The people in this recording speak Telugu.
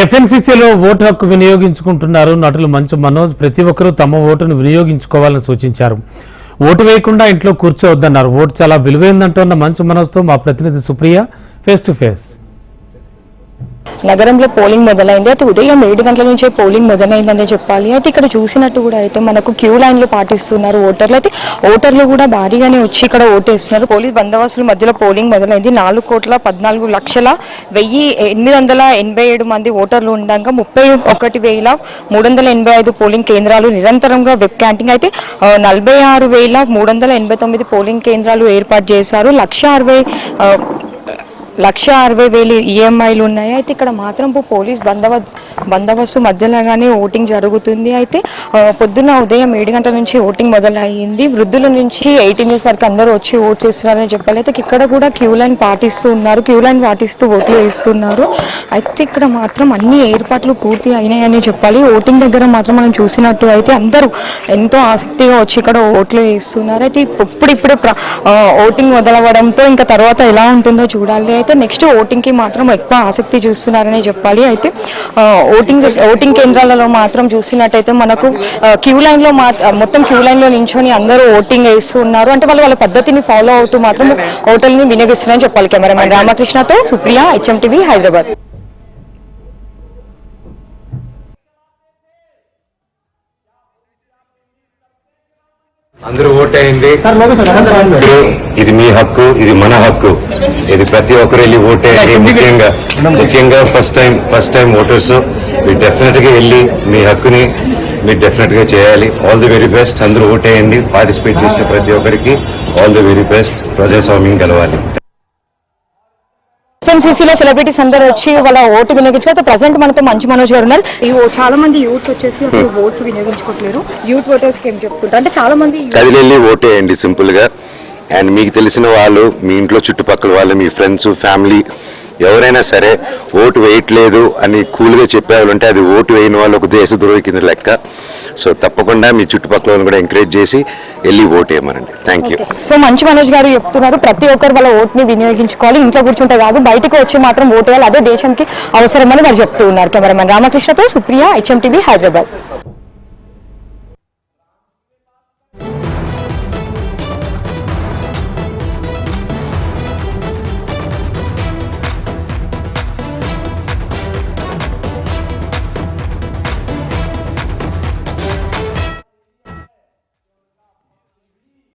ఎఫ్ఎన్సీసీలో ఓటు హక్కు వినియోగించుకుంటున్నారు నటులు మంచు మనోజ్. ప్రతి ఒక్కరూ తమ ఓటును వినియోగించుకోవాలని సూచించారు. ఓటు వేయకుండా ఇంట్లో కూర్చోవద్దన్నారు. ఓటు చాలా విలువైందంటోన్న మంచు మనోజ్తో మా ప్రతినిధి సుప్రియ ఫేస్ టు ఫేస్. నగరంలో పోలింగ్ మొదలైంది. అయితే ఉదయం 7 గంటల నుంచే పోలింగ్ మొదలైందని చెప్పాలి. అయితే ఇక్కడ చూసినట్టు కూడా అయితే మనకు క్యూ లైన్లు పాటిస్తున్నారు ఓటర్లు. అయితే ఓటర్లు కూడా భారీగానే వచ్చి ఇక్కడ ఓటేస్తున్నారు. పోలీస్ బందోబస్తుల మధ్యలో పోలింగ్ మొదలైంది. 4,14,887 మంది ఓటర్లు ఉండగా 31,385 పోలింగ్ కేంద్రాలు నిరంతరంగా వెబ్ క్యాంటింగ్ అయితే 46,389 పోలింగ్ కేంద్రాలు ఏర్పాటు చేశారు. 1,60,000 ఈఎంఐలు ఉన్నాయి. అయితే ఇక్కడ మాత్రం పోలీస్ బందోబస్తు మధ్యలోగానే ఓటింగ్ జరుగుతుంది. అయితే పొద్దున్న ఉదయం 7 గంటల నుంచి ఓటింగ్ మొదలయ్యింది. వృద్ధుల నుంచి 18 ఇయర్స్ వరకు అందరూ వచ్చి ఓట్ చేస్తున్నారని చెప్పాలి. అయితే ఇక్కడ కూడా క్యూ లైన్ పాటిస్తూ ఓట్లు వేస్తున్నారు. అయితే ఇక్కడ మాత్రం అన్ని ఏర్పాట్లు పూర్తి అయినాయని చెప్పాలి. ఓటింగ్ దగ్గర మాత్రం మనం చూసినట్టు అయితే అందరూ ఎంతో ఆసక్తిగా వచ్చి ఇక్కడ ఓట్లు వేస్తున్నారు. అయితే ఇప్పుడిప్పుడు ఓటింగ్ మొదలవ్వడంతో ఇంకా తర్వాత ఎలా ఉంటుందో చూడాలి. అయితే నెక్స్ట్ ఓటింగ్ కి మాత్రం ఎక్కువ ఆసక్తి చూస్తున్నారని చెప్పాలి. అయితే ఓటింగ్ కేంద్రాలలో మాత్రం చూసినట్టయితే మనకు క్యూ లైన్ లో మొత్తం క్యూ లైన్ లో నించొని అందరూ ఓటింగ్ వేస్తున్నారు. అంటే వాళ్ళ పద్ధతిని ఫాలో అవుతూ మాత్రం ఓటర్ని వినియోగిస్తున్నారని చెప్పాలి. కెమెరామెన్ రామకృష్ణతో సుప్రియ, HMTV, హైదరాబాద్. అందరూ ఓటేయండి. ఇది మీ హక్కు, ఇది మన హక్కు. ఇది ప్రతి ఒక్కరు వెళ్ళి ఓటేయండి. ముఖ్యంగా ఫస్ట్ టైం ఓటర్స్ మీరు డెఫినెట్ గా వెళ్ళి మీ హక్కుని మీరు డెఫినెట్ గా చేయాలి. All the very best. అందరూ ఓటేయండి. పార్టిసిపేట్ చేసిన ప్రతి ఒక్కరికి ఆల్ ది వెరీ బెస్ట్. ప్రజాస్వామ్యం గెలవాలి. ఎఫ్ఎన్సీసీలో సెలబ్రిటీస్ అందరూ వచ్చి వాళ్ళ ఓటు వినియోగించుకుంటే ప్రజెంట్ మనతో మంచు మనోజ్ గారు ఉన్నారు. చాలా మంది యూత్ వచ్చేసి అసలు ఓట్స్ వినియోగించుకోవట్లేరు. యూత్ ఓటర్స్ కి ఏం చెప్తుంటారు అంటే చాలా మంది కదిలి ఓటేయండి సింపుల్ గా. అండ్ మీకు తెలిసిన వాళ్ళు, మీ ఇంట్లో చుట్టుపక్కల వాళ్ళు, మీ ఫ్రెండ్స్, ఫ్యామిలీ ఎవరైనా సరే ఓటు వేయట్లేదు అని కూల్గా చెప్పేవాళ్ళంటే అది ఓటు వేయని వాళ్ళు ఒక దేశద్రోహి కింద లెక్క. సో తప్పకుండా మీ చుట్టుపక్కల కూడా ఎంకరేజ్ చేసి వెళ్ళి ఓటు వేయమనండి. Thank you. So Manchu Manoj గారు చెప్తున్నారు ప్రతి ఒక్కరు వాళ్ళ ఓటుని వినియోగించుకోవాలి. ఇంట్లో కూర్చుంటే కాదు, బయటకు వచ్చి మాత్రం ఓటు వేయాలి. అదే దేశానికి అవసరమని వారు చెప్తూ ఉన్నారు. కెమెరామెన్ రామకృష్ణతో సుప్రియ, HMTV, హైదరాబాద్.